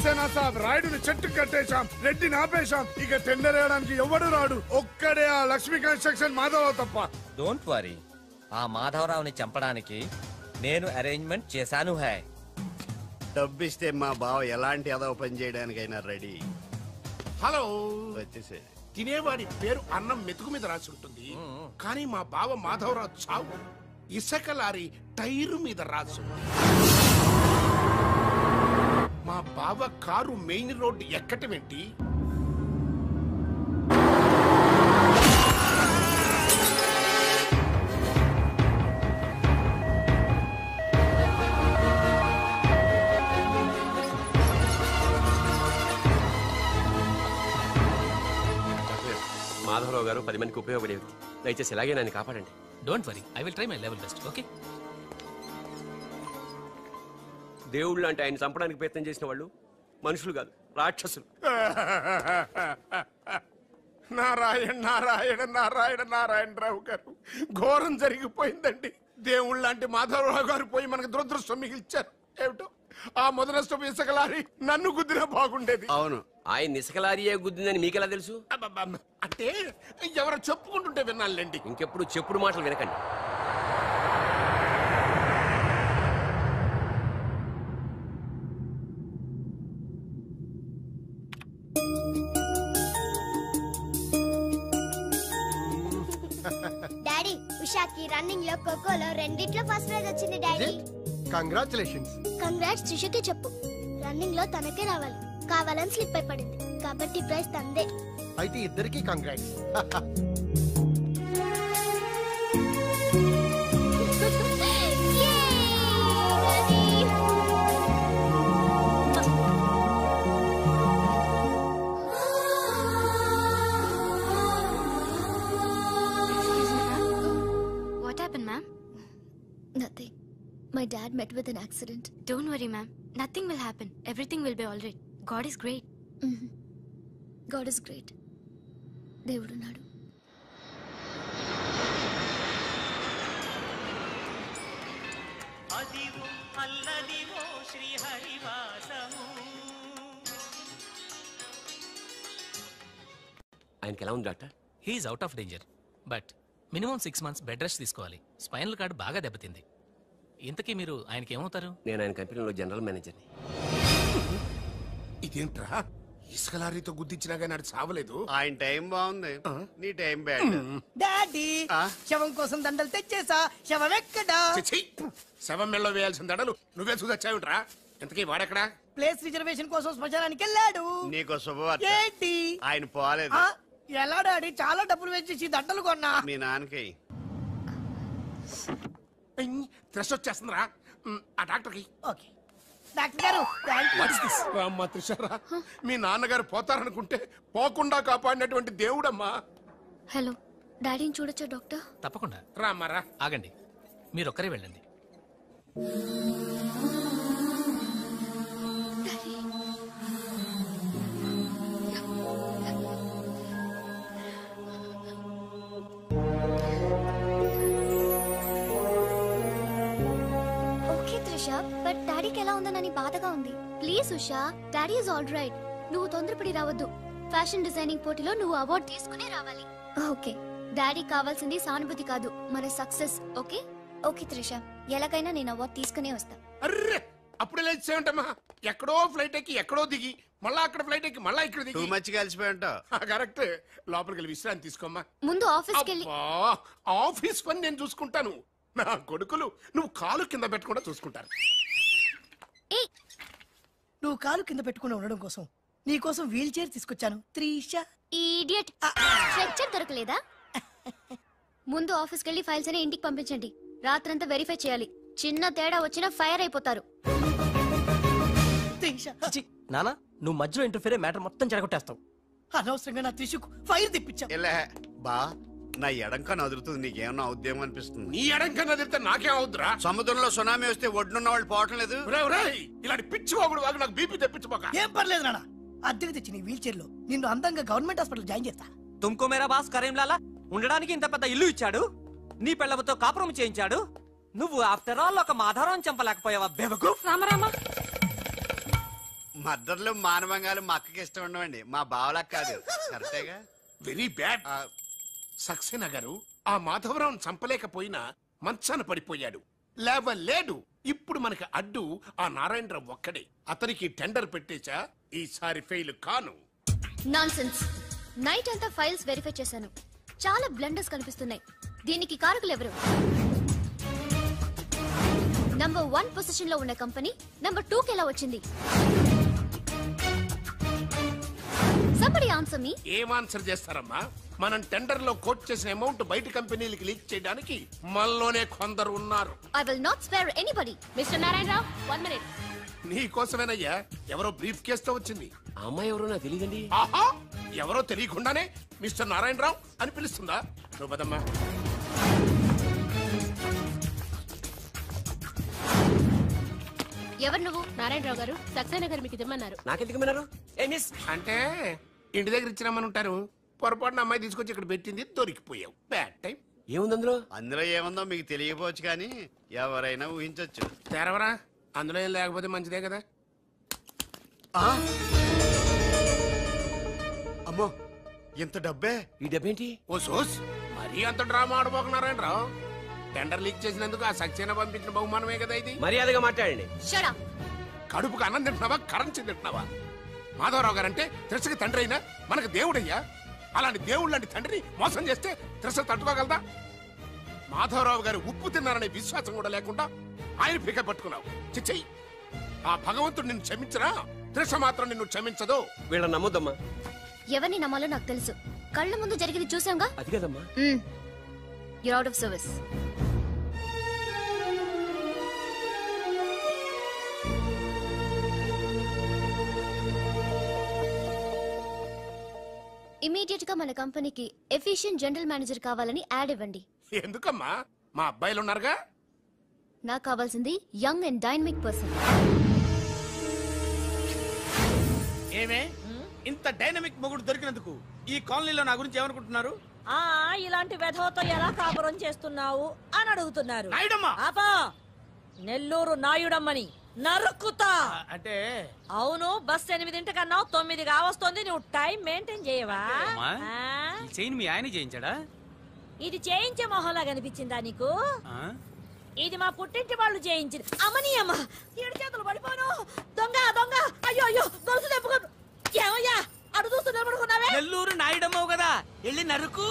సక్సేనా సాబ్, రాయుడుని చెట్టు కట్టేశాం, రెడ్డిని ఆపేశాం. ఇక టెండర్ వేయడానికి ఎవడు రాడు. ఒక్కడే ఆ లక్ష్మీ కన్స్ట్రక్షన్ మాధవరావు తప్ప. డోంట్ వరీ, ఆ మాధవరావుని చంపడానికి నేను అరేంజ్మెంట్ చేశాను. హై డబ్బిస్తే మా బావ ఎలాంటి అదవ పని చేయడానికైనా రెడీ. హలో, వచ్చేసే. తినేవాడి పేరు అన్నం మెతుకు మీద రాసి ఉంటుంది, కానీ మా బావ మాధవరావు చావు ఇసుక లారీ టైరు మీద రాసు. మా బావ కారు మెయిన్ రోడ్డు ఎక్కటం ఏంటి? మాధవరావు గారు 10 మందికి ఉపయోగపడే వ్యక్తి. దయచేసి ఇలాగే నన్ను కాపాడండి. Don't worry, I will try my level best. Okay. దేవుళ్ళు అంటే ఆయన చంపడానికి ప్రయత్నం చేసిన వాళ్ళు మనుషులు కాదు, రాక్షసులు. నారాయణ నారాయణ నారాయణ నారాయణరావు గారు, ఘోరం జరిగిపోయిందండి. దేవుళ్ళు లాంటి మాధవరావు గారు పోయి మనకు దురదృష్టం మిగిల్చారు. ఏమిటో ఆ మొదలష్టం ఇసుక లారీ నన్ను గుద్దినా బాగుండేది. అవును, ఆయన ఇసుక లారీయే గుద్దిందని మీకెలా తెలుసు? అంటే ఎవరో చెప్పుకుంటుంటే విన్నానులేండి. ఇంకెప్పుడు చెప్పుడు మాటలు వినకండి. డాడీ, ఉషాకి రన్నింగ్ లో ఖోఖోలో రెండిట్లో ఫస్ట్ ప్రైజ్ వచ్చింది డాడీ. కంగ్రాచులేషన్స్. కంగ్రాట్స్ త్రిషకి చెప్పు. రన్నింగ్ లో తనకే రావాలి, కావాలని స్లిప్ అయి పడింది కాబట్టి ప్రైజ్ తందే. అయితే ఇద్దరికి congrats. What happened, ma'am? Nothing. My dad met with an accident. Don't worry, ma'am. Nothing will happen. Everything will be all right. God is great. God is great. దేవుడున్నాడు. ఆయనకి ఎలా ఉంది doctor? He's out of danger, but minimum 6 months bed rest తీసుకోవాలి. Spinal cord బాగా దెబ్బతింది. ఇంతకీ మీరు ఆయనకి ఏమవుతారు? నేను ఆయన కంపెనీలో జనరల్ మేనేజర్ని. ఇదేంట్రా, ఇసుక లారీతో గుద్దించినా కానీ అది చావలేదు. ఆయన టైం బాగుంది, నీ టైం బ్యాడ్. డాడీ, శవం కోసం దండలు తెచ్చేసా. శవం ఎక్కడా? శవం మెళ్ళలో వేయాల్సిన దండలు నువ్వే చూసొచ్చావుట్రా. ఇంతకీ వాడెక్కడా? ప్లేస్ రిజర్వేషన్ కోసం శ్మశానానికి వెళ్ళాడు. నీకు శుభవార్త. ఏంటి? ఆయన పోలేదు. ఎలా డాడీ? చాలా డబ్బులు వేసేసి దండలు కొన్నా. మీ నాన్నకి త్రెస్ వచ్చేస్తుందిరా ఆ డాక్టర్కి. ఓకే డాక్టర్ గారు, రామ్మా త్రిషారా, మీ నాన్నగారు పోతారనుకుంటే పోకుండా కాపాడినటువంటి దేవుడమ్మా. హలో, డాడీని చూడొచ్చా డాక్టర్? తప్పకుండా. రామ్మారా. ఆగండి, మీరు ఒక్కరే వెళ్ళండి. బట్ డాడీకి ఎలా ఉందని బాధగా ఉంది. Please Usha, daddy is all right. నువ్వు తొందరపడి రావద్దు. ఫ్యాషన్ డిజైనింగ్ పోటీలో నువ్వు అవార్డు తీసుకుని రావాలి. ఓకే, డాడీ కావాల్సింది సానుభూతి కాదు, మన సక్సెస్. ఓకే ఓకే త్రిష, ఎలాగైనా నేను అవార్డు తీసుకునే వస్తా. అర్రే, అప్పుడే లేచేమంటమ్మా. ఎక్కడో ఫ్లైట్ ఎక్కి ఎక్కడో దిగి మళ్ళా అక్కడ ఫ్లైట్ ఎక్కి మళ్ళా ఇక్కడ దిగి మంచిగా కలిసిపోయి ఉంటావు. కరెక్ట్. లోపలికి వెళ్ళి విశ్రాంతి తీసుకోమ్మా. ముందు ఆఫీస్కి వెళ్ళి. ఆఫీస్ పని నేను చూసుకుంటాను. నా కొడుకులు నువ్వు కాలు కింద పెట్టకుండా చూసుకుంటారు. నువ్వు కాలు కింద పెట్టుకుని ఉండడం కోసం నీ కోసం వీల్ చైర్ తీసుకొచ్చాను త్రిష. ఈడియట్, స్ట్రెచ్చర్ దొరకలేదా? ముందు ఆఫీస్కి వెళ్ళి ఫైల్స్ అని ఇంటికి పంపించండి. రాత్రంతా వెరిఫై చేయాలి. చిన్న తేడా వచ్చినా ఫైర్ అయిపోతారు. నానా, నువ్వు మధ్యలో ఇంటర్ఫీర్ మ్యాటర్ మొత్తం చెడగొట్టేస్తావు. అనవసరంగా నా త్రిషకు ఫైర్ తెప్పించా. బా, నా ఎడంకా నదురుతుంది, నీకేమన్నా ఉద్యమం అనిపిస్తుంది? నీ ఎడంకా నదిరితే నాకేం అవుతురా? సముద్రంలో సునామీ వస్తే ఒడ్డున్న వాళ్ళు పోవటం లేదు. ఇలాంటి పిచ్చి వాగుడు వాగు నాకు బీపీ తెప్పించుకోక. ఏం పర్లేదు నాన్న, అద్దెకి తెచ్చి నీ వీల్ చైర్ లో నిన్ను అందంగా గవర్నమెంట్ హాస్పిటల్ జాయిన్ చేస్తా. తుమ్కో మేరా బాస్ కరీంలాలా ఉండడానికి ఇంత పెద్ద ఇల్లు ఇచ్చాడు, నీ పిల్లలతో కాపురం చేయించాడు. నువ్వు ఆఫ్టర్ ఆల్ ఒక మాధారం చంపలేకపోయావా బేవకు? రామరామా, మద్దతులు మానవంగాలు మా అక్కకి ఇష్టం ఉండవండి, మా బావలకు కాదు. కరెక్టేగా? Very bad. సక్సేనా గారు ఆ మాధవరావును చంపలేకపోయినా మంచాన పడిపోయాడు, లేవలేడు. ఇప్పుడు మనకి అడ్డు ఆ నారాయణరావు ఒక్కడే. అతనికి టెండర్ పెట్టేశా, ఈసారి ఫెయిల్ కాను. నాన్సెన్స్. నైట్ అంతా ఫైల్స్ వెరిఫై చేశాను, చాలా బ్లండర్స్ కనిపిస్తున్నాయి. దీనికి కారకులు ఎవరు? నంబర్ 1 పొజిషన్ లో ఉన్న కంపెనీ నంబర్ 2 కి ఎలా వచ్చింది? Somebody answer me. ఏం ఆన్సర్ చేస్తారమ్మా? మనం టెండర్ లో కోట్ చేసిన అమౌంట్ బయట కంపెనీలకి లీక్ చేయడానికి మనలోనే కొందరు ఉన్నారు. I will not spare anybody. Mr. Narayan Rao, 1 minute. నీ కోసమేనయ్యా. ఎవరో బ్రీఫ్ కేస్ తో వచ్చింది. ఆ అమ్మాయి ఎవరో నాకు తెలియదండి. ఆహా, ఎవరో తెలియకుండానే మిస్టర్ నారాయణరావు అని పిలుస్తుందా? నువ్వు పదమ్మా. ఎవరు నువ్వు? నారాయణరావు గారు సక్సేనా గారు మీకు ఇమ్మన్నారు. నాకెందుకు విన్నారు? ఏ మిస్ అంటే ఇంటి దగ్గర ఇచ్చినామని ఉంటారు. పొరపాటున అమ్మాయి తీసుకొచ్చి ఇక్కడ పెట్టింది, దొరికిపోయావు. Bad time. ఏముంది అందులో? అందులో ఏముందో మీకు తెలియకపోవచ్చు, కానీ ఎవరైనా ఊహించొచ్చు. తెరవరా, అందులో ఏం లేకపోతే మంచిదే కదా. అమ్మో, ఎంత డబ్బే! ఈ డబ్బేంటి? ఓ సోస్, మరీ అంత డ్రామా ఆడబోకున్నారాయణరావు. టెండర్ లీక్ చేసినందుకు ఆ సక్సేనా పంపించిన బహుమానమే కదా ఇది. మర్యాదగా మాట్లాడండి. Shut up. కడుపుకు అన్నం తింటున్నావా, కరెన్సీ తింటున్నావా? మాధవరావు గారంటే త్రిషకి తండ్రి అయినా మనకు దేవుడయ్యా. అలాంటి దేవుడు లాంటి తండ్రిని మోసం చేస్తే త్రిష తట్టుకోగలదా? మాధవరావు గారు ఉప్పు తిన్నారనే విశ్వాసం కూడా లేకుండా ఆయన పీక పట్టుకున్నావు. చిచ్చయ్యి, ఆ భగవంతుడు నిన్ను క్షమించరా? త్రిష మాత్రం నిన్ను క్షమించదు. వీళ్ళని నమ్మొద్దమ్మా. ఎవరిని నమ్మాలో నాకు తెలుసు. కళ్ళ ముందు జరిగింది చూసాంగా. అది కదమ్మా. You're out of service. Immediate గా మన కంపెనీకి ఎఫిషియెంట్ జనరల్ మేనేజర్ కావాలని యాడ్ ఇవ్వండి. ఎందుకమ్మా? మా అబ్బాయిలు ఉన్నారుగా. నాకు కావాల్సింది యంగ్ అండ్ డైనమిక్ పర్సన్. ఏమే ఇంత డైనమిక్ మొగుడు దొరికినందుకు ఈ కాలనీలో నా గురించి ఏమనుకుంటున్నారు? ఇలాంటి వెధవతో ఎలా కాపురం చేస్తున్నావు అని అడుగుతున్నారు. నాయుడమ్మా, నెల్లూరు నాయుడమ్మని నరుక్కుతా. అంటే అవును, బస్ 8:00 9 కావస్తుంది. నువ్వు టైం మెయింటైన్ చేయవా? చైన్ మీ ఆయన చేయించాడా? ఇది చేయించే మొహంలా కనిపించిందా నీకు? ఇది మా పుట్టింటి వాళ్ళు చేయించింది. అమ్మని అమ్మ, 7 చేతులు పడిపోను. దొంగ దొంగ, అయ్యో అయ్యో, గొలుసు తెప్పుకో. ఏమయ్యా అడు చూస్తూ నిలబడుకున్నావే? నెల్లూరు నాయుడమ్మవు కదా, వెళ్ళి నరుకు.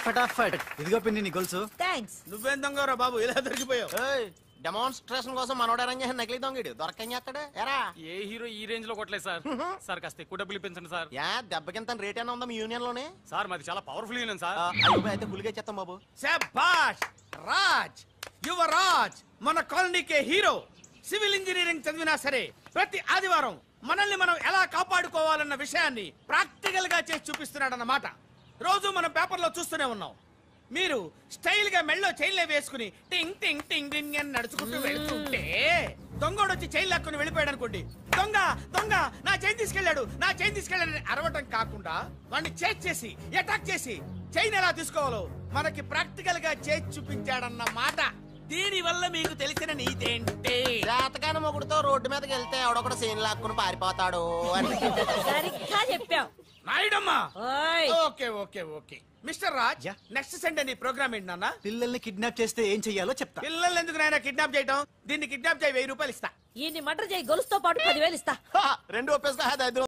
ఫటాఫట్. ఇదిగో పిన్ని నీ గొలుసు. థాంక్స్. నువ్వేం దొంగరా బాబు, ఇలా దొరికిపోయావు? డెమాన్స్ట్రేషన్ కోసం మనోడు అరేంజ్ చేసిన నకిలీ దొంగడు దొరకని చేస్తాడు. ఎరా ఏ హీరో ఈ రేంజ్ లో కొట్టలేదు సార్. సార్ కాస్త ఎక్కువ డబ్బులు ఇప్పించండి సార్. దెబ్బకింత రేట్ అయినా ఉందా మీ యూనియన్ లోనే? సార్ మాది చాలా పవర్ఫుల్ యూనియన్ సార్. అయితే ఫుల్గా చేస్తాం బాబు. శభాష్ రాజ్, యువరాజ్, మన కాలనీకే హీరో. సివిల్ ఇంజనీరింగ్ చదివినా సరే ప్రతి ఆదివారం మనల్ని మనం ఎలా కాపాడుకోవాలన్న విషయాన్ని ప్రాక్టికల్ గా చేసి చూపిస్తున్నాడన్నమాట. రోజు మనం పేపర్లో చూస్తూనే ఉన్నాం. మీరు స్టైల్ గా మెళ్ళో చైన్లే వేసుకుని టింగ్ టింగ్ టింగ్ టింగ్ అని నడుచుకుంటూ వెళ్తుంటే దొంగోడు వచ్చి చైన్ లాక్కుని వెళ్ళిపోయాడు అనుకోండి. దొంగ దొంగ నా చైన్ తీసుకెళ్లాడు, నా చైన్ తీసుకెళ్లాడని అరవటం కాకుండా వాడిని చేజ్ చేసి అటాక్ చేసి చైన్ ఎలా తీసుకోవాలో మనకి ప్రాక్టికల్ గా చేసి చూపించాడన్న మాట. దీని వల్ల మీకు తెలిసిన నీతేంటే? జాతకాలు పెళ్ళాన మొగుడుతో రోడ్డు మీదకి వెళ్తే ఎవడొకడు సీన్ లాక్కుని పారిపోతాడు అని సరిగ్గా చెప్పావు నాయుడమ్మా ఓయ్ okay okay okay mister Raj next Sunday నీ ప్రోగ్రామ్ ఏంటి నాన్న పిల్లల్ని కిడ్నాప్ చేస్తే ఏం చెయ్యాలో చెప్తా. పిల్లల్ని ఎందుకు నాయన కిడ్నాప్ చేయటం? దీన్ని కిడ్నాప్ చేయి 1000 రూపాయలు ఇస్తా. ఈ మటర్ చేయి గొలుసుతో పాటు 10,000 ఇస్తా. 2 ఒప్పేస్తా